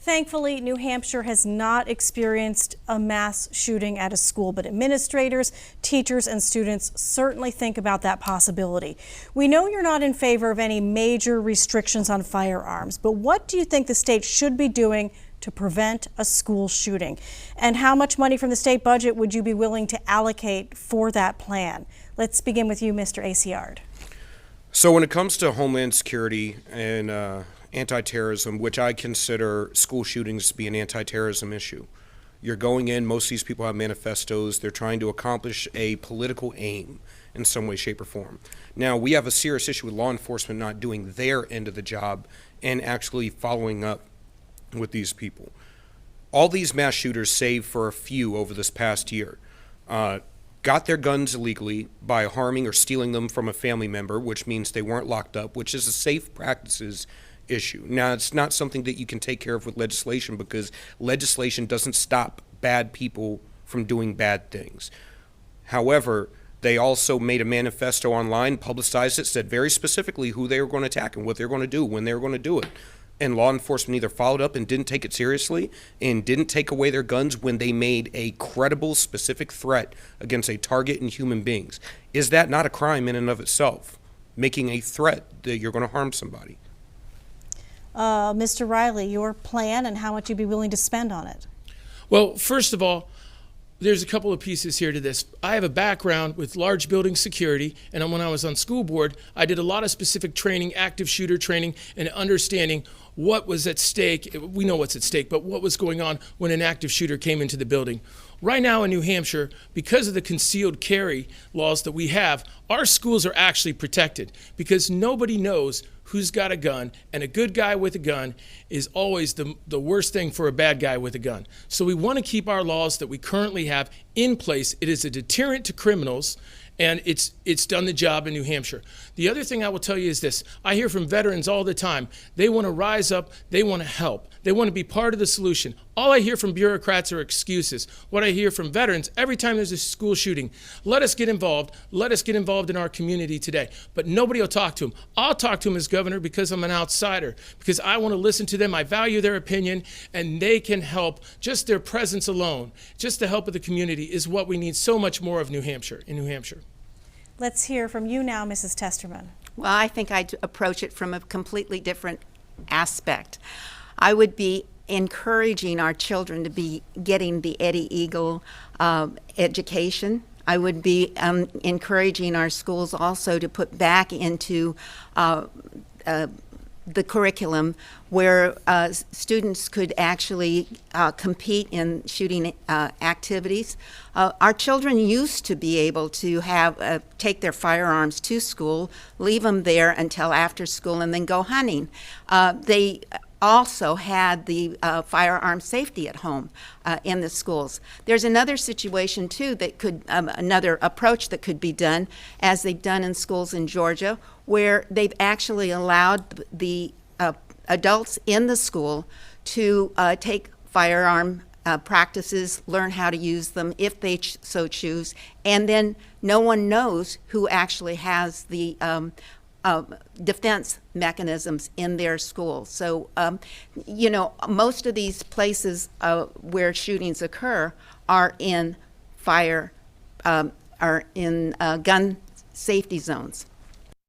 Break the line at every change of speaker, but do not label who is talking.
Thankfully, New Hampshire has not experienced a mass shooting at a school, but administrators, teachers, and students certainly think about that possibility. We know you're not in favor of any major restrictions on firearms, but what do you think the state should be doing to prevent a school shooting? And how much money from the state budget would you be willing to allocate for that plan? Let's begin with you, Mr. Aciard.
So when it comes to Homeland Security and anti-terrorism, which I consider school shootings to be an anti-terrorism issue, you're going in, most of these people have manifestos, they're trying to accomplish a political aim in some way, shape, or form. Now, we have a serious issue with law enforcement not doing their end of the job and actually following up with these people. All these mass shooters, save for a few over this past year, got their guns illegally by harming or stealing them from a family member, which means they weren't locked up, which is a safe practices issue. Now, it's not something that you can take care of with legislation because legislation doesn't stop bad people from doing bad things. However, they also made a manifesto online, publicized it, said very specifically who they were going to attack and what they were going to do, when they were going to do it. And law enforcement either followed up and didn't take it seriously and didn't take away their guns when they made a credible, specific threat against a target and human beings. Is that not a crime in and of itself, making a threat that you're going to harm somebody?
Mr. Riley, your plan and how much you'd be willing to spend on it.
Well, first of all, there's a couple of pieces here to this. I have a background with large building security, and when I was on school board, I did a lot of specific training, active shooter training, and understanding what was at stake. We know what's at stake, but what was going on when an active shooter came into the building. Right now in New Hampshire, because of the concealed carry laws that we have, our schools are actually protected because nobody knows who's got a gun, and a good guy with a gun is always the worst thing for a bad guy with a gun. So we want to keep our laws that we currently have in place. It is a deterrent to criminals, and it's done the job in New Hampshire. The other thing I will tell you is this. I hear from veterans all the time. They want to rise up. They want to help. They want to be part of the solution. All I hear from bureaucrats are excuses. What I hear from veterans, every time there's a school shooting, let us get involved. Let us get involved in our community today. But nobody will talk to them. I'll talk to them as governor because I'm an outsider, because I want to listen to them. I value their opinion, and they can help. Just their presence alone, just the help of the community is what we need so much more of in New Hampshire.
Let's hear from you now, Mrs. Testerman.
Well, I think I'd approach it from a completely different aspect. I would be encouraging our children to be getting the Eddie Eagle education. I would be encouraging our schools also to put back into the curriculum where students could actually compete in shooting activities. Our children used to be able to have take their firearms to school, leave them there until after school, and then go hunting. They also had the firearm safety at home in the schools. There's another situation too that could, another approach that could be done, as they've done in schools in Georgia, where they've actually allowed the adults in the school to take firearm practices, learn how to use them if they so choose, and then no one knows who actually has the defense mechanisms in their schools. So, you know, most of these places where shootings occur are in gun safety zones.